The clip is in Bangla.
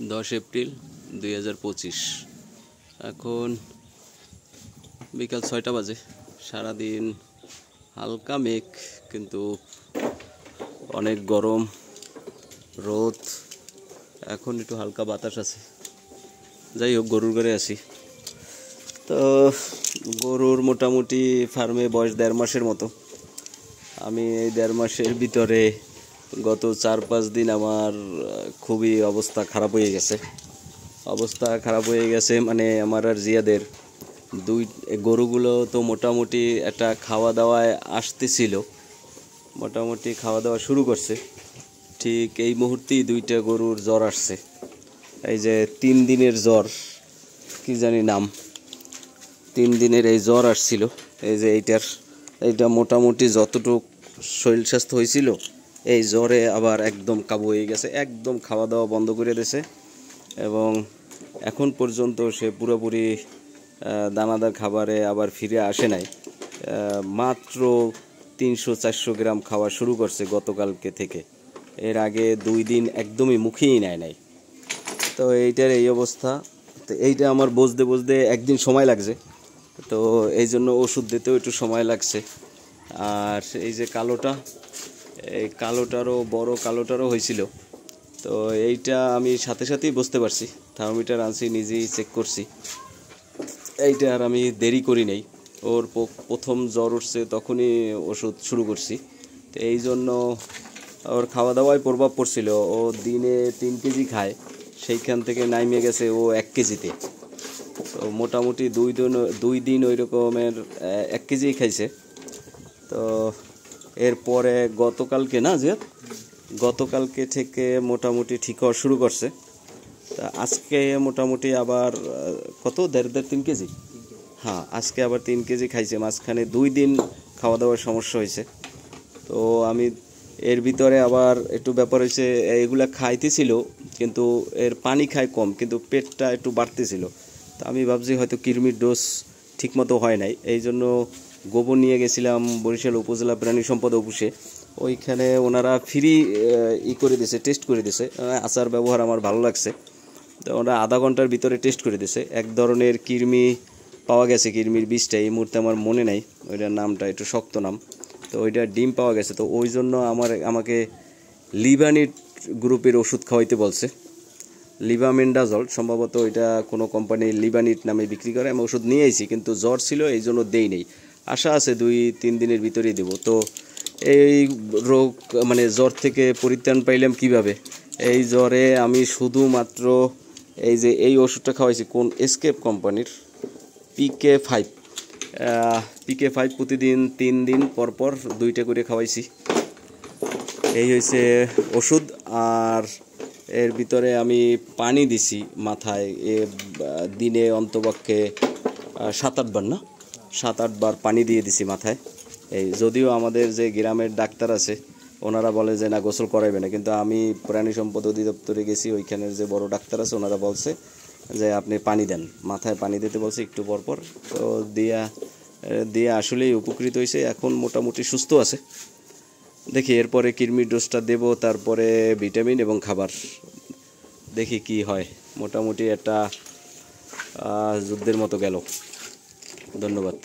10 এপ্রিল 2025। এখন বিকাল 6টা বাজে। সারাদিন হালকা মেঘ, কিন্তু অনেক গরম রোদ। এখন একটু হালকা বাতাস আছে। যাই হোক, গরুর ঘরে আছি। তো গরুর মোটামুটি ফার্মে বয়স 1.5 মাসের মতো। আমি এই 1.5 মাসের ভিতরে গত 4-5 দিন আমার খুবই অবস্থা খারাপ হয়ে গেছে। মানে আমার আর জিয়াদের গরুগুলো তো মোটামুটি একটা খাওয়া দাওয়ায় আসতেছিল, মোটামুটি খাওয়া দাওয়া শুরু করছে। ঠিক এই মুহূর্তেই 2টা গরুর জ্বর আসছে। এই যে 3 দিনের জ্বর, কি জানি নাম, 3 দিনের এই জ্বর আসছিল। এই যে এইটা মোটামুটি যতটুকু শরীর স্বাস্থ্য হয়েছিল, এই জ্বরে আবার একদম কাবু হয়ে গেছে, একদম খাওয়া দাওয়া বন্ধ করে দিয়েছে। এবং এখন পর্যন্ত সে পুরোপুরি দানাদার খাবারে আবার ফিরে আসে নাই। মাত্র 300-400 গ্রাম খাওয়া শুরু করছে গতকালকে থেকে। এর আগে 2 দিন একদমই মুখেই নেয় নাই। তো এইটার এই অবস্থা। তো এইটা আমার বুঝতে একদিন সময় লাগছে, তো এই জন্য ওষুধ দিতেও একটু সময় লাগছে। আর এই যে এই বড় কালোটারও হয়েছিল। তো এইটা আমি সাথেই বুঝতে পারছি। থার্মোমিটার আনছি, নিজেই চেক করছি। এইটা আর আমি দেরি করি নাই। ওর প্রথম জ্বর উঠছে তখনই ওষুধ শুরু করছি। তো এই জন্য ওর খাওয়া দাওয়ায় প্রভাব পড়ছিল। ও দিনে 3 কেজি খায়, সেইখান থেকে নামিয়ে গেছে ও 1 কেজিতে। তো মোটামুটি 2 দিন ওই রকমের 1 কেজি খাইছে। তো এরপরে গতকালকে থেকে মোটামুটি ঠিক হওয়া শুরু করছে। তা আজকে মোটামুটি আবার কত 1.5-3 কেজি, হ্যাঁ আজকে আবার 3 কেজি খাইছে। মাঝখানে 2 দিন খাওয়া দাওয়ার সমস্যা হয়েছে। তো আমি এর ভিতরে আবার একটু ব্যাপার হয়েছে, এগুলা খাইতেছিল কিন্তু এর পানি খায় কম, কিন্তু পেটটা একটু বাড়তেছিল। তো আমি ভাবছি হয়তো কৃমির ডোজ ঠিকমতো হয় নাই। এই জন্য গোবর নিয়ে গেছিলাম বরিশাল উপজেলা প্রাণী সম্পদ অফিসে। ওইখানে ওনারা ফ্রি টেস্ট করে দিয়েছে। আচার ব্যবহার আমার ভালো লাগছে। তো ওরা আধা ঘন্টার ভিতরে টেস্ট করে দিয়েছে। এক ধরনের কৃমি পাওয়া গেছে, কৃমির বীজটা এই মুহূর্তে আমার মনে নাই, ওইটার নামটা একটু শক্ত নাম। তো ওইটার ডিম পাওয়া গেছে। তো ওই জন্য আমাকে লিভানিট গ্রুপের ওষুধ খাওয়াইতে বলছে। লিভামেন্ডাজল সম্ভবত ওইটা কোনো কোম্পানি লিভানিট নামে বিক্রি করে। আমি ওষুধ নিয়ে আইছি, কিন্তু জ্বর ছিল এই জন্য দেই নেই। আশা আছে 2-3 দিনের ভিতরেই দেবো। তো এই রোগ মানে জ্বর থেকে পরিত্রাণ পাইলাম কিভাবে? এই জ্বরে আমি শুধুমাত্র এই ওষুধটা খাওয়াইছি, কোন এসকেপ কোম্পানির PK5 প্রতিদিন 3 দিন পর 2টা করে খাওয়াইছি। এই হয়েছে ওষুধ। আর এর ভিতরে আমি পানি দিছি মাথায়, দিনে অন্তপক্ষে 7-8 বার পানি দিয়ে দিছি মাথায়। যদিও আমাদের যে গ্রামের ডাক্তার আছে ওনারা বলে যে না, গোসল করাইবে না, কিন্তু আমি প্রাণী সম্পদ অধিদপ্তরে গেছি, ওইখানের যে বড় ডাক্তার আছে ওনারা বলছে যে আপনি পানি দেন, মাথায় পানি দিতে বলছে একটু পর। তো দিয়ে আসলেই উপকৃত হয়েছে। এখন মোটামুটি সুস্থ আছে। দেখি এরপরে কৃমির ডোজটা দেব, তারপরে ভিটামিন এবং খাবার, দেখি কি হয়। মোটামুটি একটা যুদ্ধের মতো গেল। ধন্যবাদ।